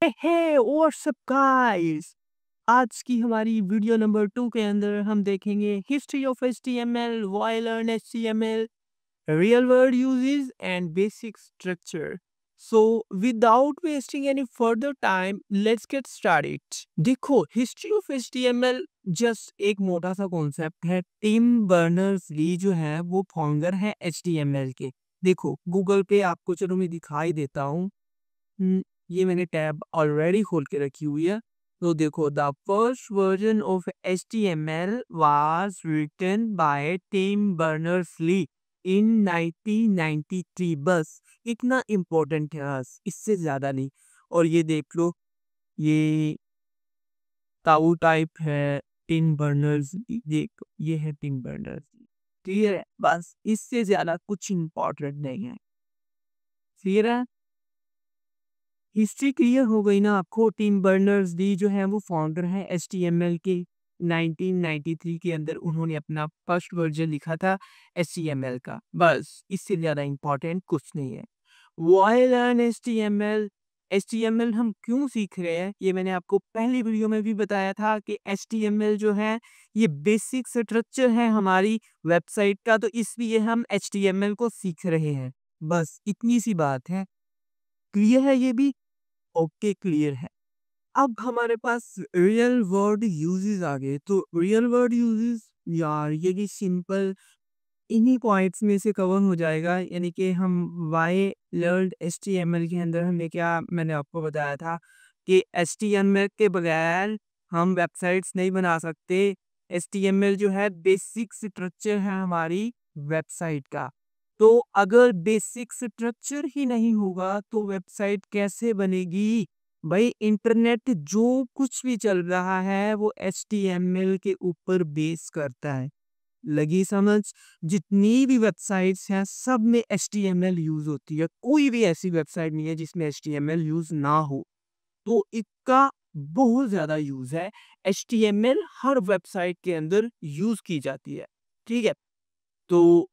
Hey what's up guys. आज की हमारी वीडियो नंबर 2 के अंदर हम देखेंगे history of HTML, why learn HTML, real word uses and basic structure. So without wasting any further time let's get started. देखो, history of HTML just एक मोटा सा कॉन्सेप्ट है। टिम बर्नर्स-ली जो है वो फाउंडर है एचटीएमएल के। देखो गूगल पे आपको, चलो मैं दिखाई देता हूँ। ये मैंने टैब ऑलरेडी खोल के रखी हुई है। तो देखो, the first version of HTML was written by Tim Berners-Lee in 1993। बस इतना इम्पोर्टेंट है, बस इससे ज्यादा नहीं। और ये देख लो, ये ताऊ टाइप है टिम बर्नर्स। ये है टिम बर्नर्स। क्लियर है? बस इससे ज्यादा कुछ इम्पोर्टेंट नहीं है। क्लियर है? हिस्ट्री क्लियर हो गई ना आपको। टिम बर्नर्स-ली जो है वो फाउंडर है HTML के। 1993 के अंदर उन्होंने अपना फर्स्ट वर्जन लिखा था HTML का। बस इससे ज़्यादा इम्पोर्टेंट कुछ नहीं है। Why learn HTML? HTML हम क्यों सीख रहे हैं, ये मैंने आपको पहली वीडियो में भी बताया था कि HTML जो है ये बेसिक स्ट्रक्चर है हमारी वेबसाइट का, तो इसलिए हम HTML को सीख रहे हैं। बस इतनी सी बात है। क्लियर है ये भी? ओके, क्लियर है। अब हमारे पास रियल वर्ड यूजेस आ गए। तो रियल वर्ड यूजेस, यार ये भी सिंपल इन्हीं पॉइंट्स में से कवर हो जाएगा। यानी कि हम वाई लर्न HTML के अंदर हमने क्या, मैंने आपको बताया था कि HTML के बगैर हम वेबसाइट्स नहीं बना सकते। HTML जो है बेसिक स्ट्रक्चर है हमारी वेबसाइट का। तो अगर बेसिक स्ट्रक्चर ही नहीं होगा तो वेबसाइट कैसे बनेगी? भाई इंटरनेट जो कुछ भी चल रहा है वो HTML के ऊपर बेस करता है। लगी समझ? जितनी भी वेबसाइट्स हैं सब में HTML यूज होती है। कोई भी ऐसी वेबसाइट नहीं है जिसमें HTML यूज ना हो। तो इसका बहुत ज्यादा यूज है। HTML हर वेबसाइट के अंदर यूज की जाती है। ठीक है, तो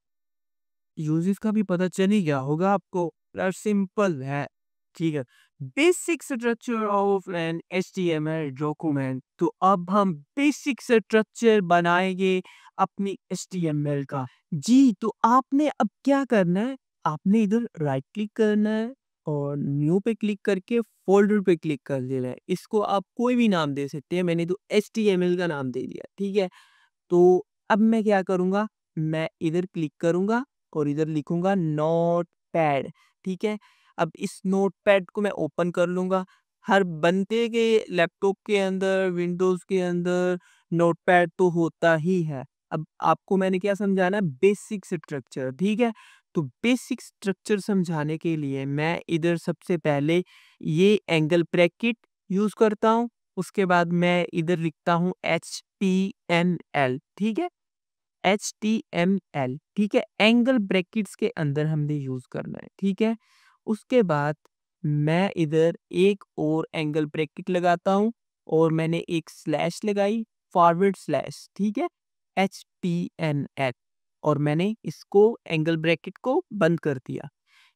यूजेस का भी पता चल ही गया होगा आपको। यार सिंपल है। ठीक है, basic structure of an HTML document. तो अब हम बेसिक स्ट्रक्चर बनाएंगे अपनी HTML का। जी, तो आपने अब क्या करना है, आपने इधर राइट क्लिक करना है और न्यू पे क्लिक करके फोल्डर पे क्लिक कर देना है। इसको आप कोई भी नाम दे सकते हैं, मैंने तो HTML का नाम दे दिया। ठीक है, तो अब मैं क्या करूँगा, मैं इधर क्लिक करूँगा और इधर लिखूँगा नोटपैड। ठीक है, अब इस नोटपैड को मैं ओपन कर लूँगा। हर बंदे के लैपटॉप के अंदर, विंडोज़ के अंदर नोटपैड तो होता ही है। अब आपको मैंने क्या समझाना है, बेसिक स्ट्रक्चर। ठीक है, तो बेसिक स्ट्रक्चर समझाने के लिए मैं इधर सबसे पहले ये एंगल ब्रैकेट यूज़ करता हूँ। उसके बाद मैं इधर लिखता हूँ HTML। ठीक है, HTML। ठीक है, एंगल ब्रैकेट्स के अंदर हमने यूज करना है। ठीक है, उसके बाद मैं इधर एक और एंगल ब्रैकेट लगाता हूँ और मैंने एक स्लैश लगाई, फॉरवर्ड स्लैश। ठीक है, HTML, और मैंने इसको एंगल ब्रैकेट को बंद कर दिया।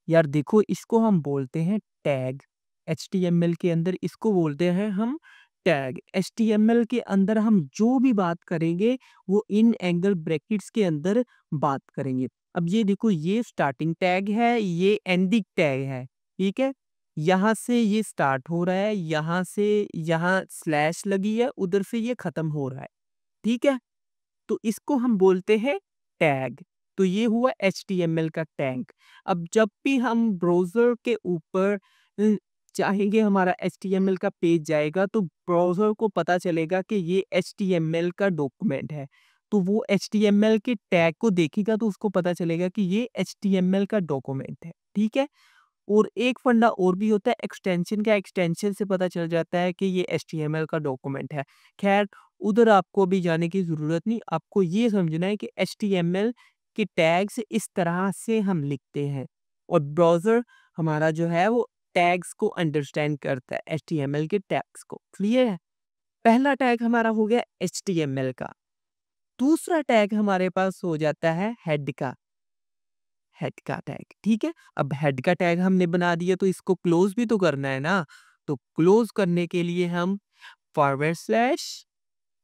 यार देखो, इसको हम बोलते हैं टैग। HTML के अंदर इसको बोलते हैं हम टैग। HTML के अंदर हम जो भी बात करेंगे वो इन एंगल ब्रैकेट्स के अंदर बात करेंगे। अब ये देखो, ये स्टार्टिंग टैग है, ये एंडिंग टैग है। ठीक है, यहाँ से ये स्टार्ट हो रहा है, यहाँ से यहाँ स्लैश लगी है, उधर से ये खत्म हो रहा है। ठीक है, तो इसको हम बोलते हैं टैग। तो ये हुआ HTML का टैग। अब जब भी हम ब्राउज़र के ऊपर चाहेंगे हमारा HTML का पेज जाएगा, तो ब्राउज़र को पता चलेगा कि ये HTML का डॉक्यूमेंट है। तो वो HTML के टैग को देखेगा तो उसको पता चलेगा कि ये HTML का डॉक्यूमेंट है। ठीक है? और एक फंडा और भी होता है एक्सटेंशन का। एक्सटेंशन से पता चल जाता है कि ये HTML का डॉक्यूमेंट है। खैर, उधर आपको अभी जाने की ज़रूरत नहीं। आपको ये समझना है कि HTML के टैग्स इस तरह से हम लिखते हैं और ब्राउज़र हमारा जो है वो टैग्स को अंडरस्टैंड करता है, HTML के टैग्स को। क्लियर है? पहला टैग हमारा हो गया HTML का। दूसरा टैग हमारे पास हो जाता है हेड का। हेड का टैग। ठीक है, अब हेड का टैग हमने बना दिया तो इसको क्लोज भी तो करना है ना। तो क्लोज करने के लिए हम फॉरवर्ड स्लैश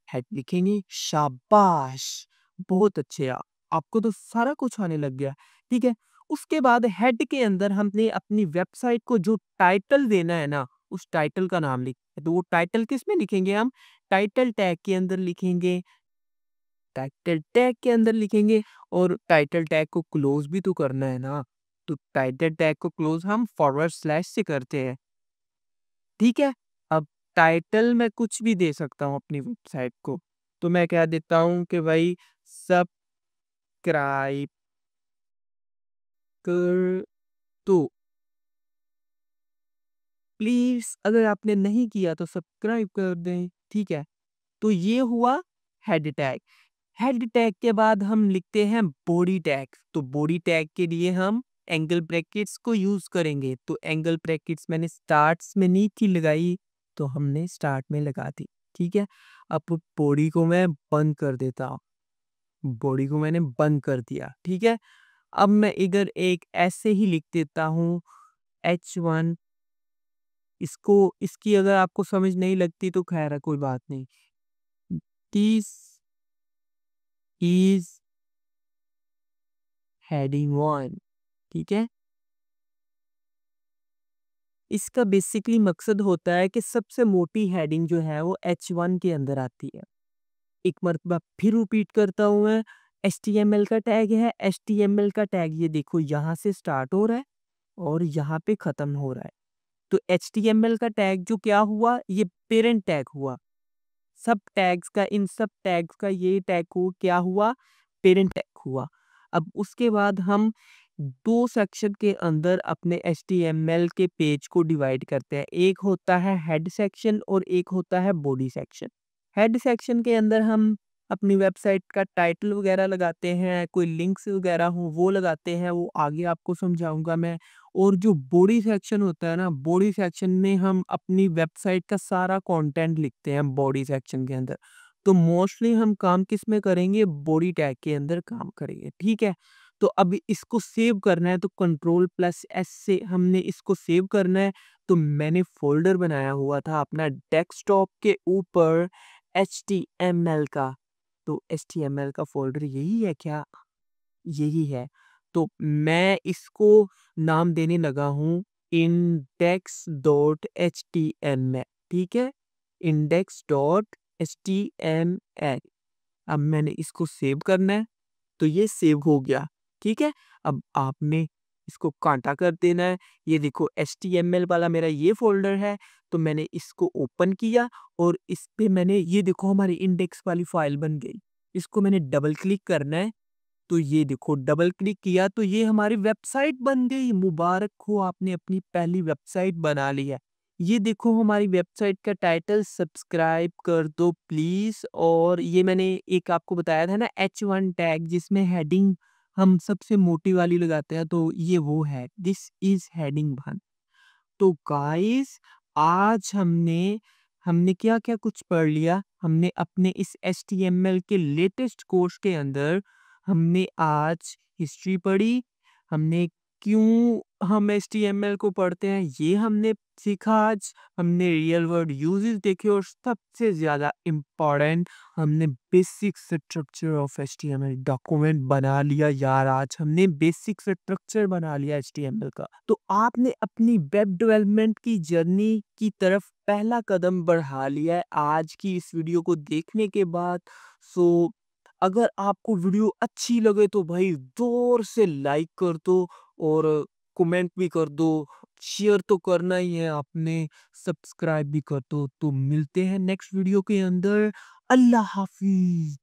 हेड लिखेंगे। शाबाश, बहुत अच्छे आपको तो सारा कुछ आने लग गया। ठीक है, उसके बाद हेड के अंदर हमने अपनी वेबसाइट को जो टाइटल देना है ना, उस टाइटल का नाम लिख, तो वो टाइटल किस में लिखेंगे हम? टाइटल टैग के अंदर लिखेंगे। टाइटल टैग के अंदर लिखेंगे और टाइटल टैग को क्लोज भी तो करना है ना, तो टाइटल टैग को क्लोज हम फॉरवर्ड स्लैश से करते हैं। ठीक है, अब टाइटल मैं कुछ भी दे सकता हूँ अपनी वेबसाइट को, तो मैं क्या देता हूँ कि भाई सब्सक्राइब कर दो प्लीज, अगर आपने नहीं किया तो सब्सक्राइब कर दें। ठीक है, तो ये हुआ हेड टैग। हेड टैग के बाद हम लिखते हैं बॉडी टैग, तो बॉडी टैग के लिए हम एंगल ब्रैकेट्स को यूज करेंगे। तो एंगल ब्रैकेट्स मैंने स्टार्ट्स में नहीं थी लगाई, तो हमने स्टार्ट में लगा दी। ठीक है, अब बॉडी को मैं बंद कर देता हूँ, बॉडी को मैंने बंद कर दिया। ठीक है, अब मैं इधर एक ऐसे ही लिख देता हूँ H1। इसको, इसकी अगर आपको समझ नहीं लगती तो खैर है, कोई बात नहीं। This is heading 1। ठीक है, इसका बेसिकली मकसद होता है कि सबसे मोटी हेडिंग जो है वो H1 के अंदर आती है। एक मरतबा फिर रिपीट करता हूँ मैं, HTML का टैग है। HTML का टैग ये देखो यहाँ से स्टार्ट हो रहा है और यहाँ पे खत्म हो रहा है। तो HTML का टैग जो क्या हुआ, ये पेरेंट टैग हुआ। सब टैग्स का, इन सब टैग्स का ये टैग को क्या हुआ, पेरेंट टैग हुआ। अब उसके बाद हम दो सेक्शन के अंदर अपने HTML के पेज को डिवाइड करते हैं। एक होता है हेड सेक्शन और एक होता है बॉडी सेक्शन। हेड सेक्शन के अंदर हम अपनी वेबसाइट का टाइटल वगैरह लगाते हैं, कोई लिंक्स वगैरह हो वो लगाते हैं, वो आगे आपको समझाऊंगा मैं। और जो बॉडी सेक्शन होता है ना, बॉडी सेक्शन में हम अपनी वेबसाइट का सारा कंटेंट लिखते हैं बॉडी सेक्शन के अंदर। तो मोस्टली हम काम किस में करेंगे, बॉडी टैग के अंदर काम करेंगे। ठीक है, तो अब इसको सेव करना है तो Ctrl+S से हमने इसको सेव करना है। तो मैंने फोल्डर बनाया हुआ था अपना डेस्कटॉप के ऊपर HTML का, तो HTML का फोल्डर यही है क्या? यही है। तो मैं इसको नाम देने लगा हूँ index.html। ठीक है, index.html। अब मैंने इसको सेव करना है, तो ये सेव हो गया। ठीक है, अब आपने इसको कांटा कर देना है। ये देखो HTML वाला मेरा ये फोल्डर है, तो मैंने इसको ओपन किया और इस पे मैंने, ये देखो हमारी इंडेक्स वाली फाइल बन गई। इसको मैंने डबल क्लिक करना है, तो ये देखो डबल क्लिक किया तो ये हमारी वेबसाइट बन गई। मुबारक हो, आपने अपनी पहली वेबसाइट बना ली है। ये देखो हमारी वेबसाइट का टाइटल, सब्सक्राइब कर दो प्लीज। और ये मैंने एक आपको बताया था ना H1 टैग, जिसमें हेडिंग हम सबसे मोटी वाली लगाते हैं, तो ये वो है, दिस इज हेडिंग 1। तो गाइस, आज हमने हमने क्या क्या कुछ पढ़ लिया। हमने अपने इस HTML के लेटेस्ट कोर्स के अंदर हमने आज हिस्ट्री पढ़ी। हमने क्यों हम HTML को पढ़ते हैं ये हमने सीखा आज। हमने रियल वर्ड यूजेस देखे और सबसे ज़्यादा इम्पोर्टेंट, हमने basic structure of HTML document बना लिया यार। आज हमने बेसिक स्ट्रक्चर बना लिया HTML का। तो आपने अपनी वेब डेवलपमेंट की जर्नी की तरफ पहला कदम बढ़ा लिया है आज की इस वीडियो को देखने के बाद। सो अगर आपको वीडियो अच्छी लगे तो भाई जोर से लाइक कर दो और कमेंट भी कर दो। शेयर तो करना ही है आपने, सब्सक्राइब भी कर दो। तो मिलते हैं नेक्स्ट वीडियो के अंदर। अल्लाह हाफिज।